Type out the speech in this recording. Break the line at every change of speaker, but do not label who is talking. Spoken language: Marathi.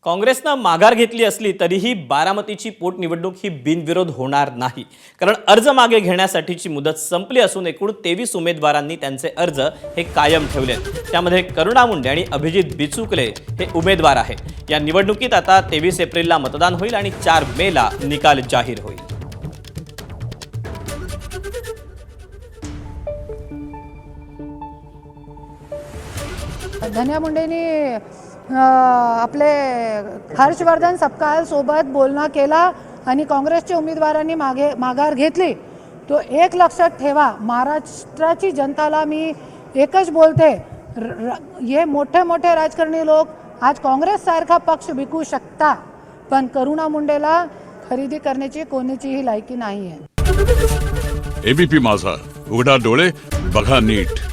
काँग्रेसनं माघार घेतली असली तरीही बारामतीची पोटनिवडणूक ही बिनविरोध होणार नाही, कारण अर्ज मागे घेण्यासाठीची मुदत संपली असून एकूण 23 उमेदवारांनी त्यांचे अर्ज हे कायम ठेवलेत। त्यामध्ये करुणा मुंडे आणि अभिजित बिचुकले हे उमेदवार आहेत। या निवडणुकीत आता 23 एप्रिलला मतदान होईल आणि 4 मेला निकाल जाहीर होईल।
धन्या मुंडेंनी आपले हर्षवर्धन सपकाळ सोबत बोलणं केला आणि काँग्रेसच्या उमेदवारांनी माघार घेतली। तो एक लक्षात ठेवा, महाराष्ट्राची जनताला मी एकच बोलते, हे मोठे मोठे राजकारणी लोक आज काँग्रेस सारखा पक्ष विकू शकता, पण करुणा मुंडेला खरेदी करण्याची कोणाचीही लायकी नाही आहे।
एबीपी माझा, उघडा डोळे बघा नीट।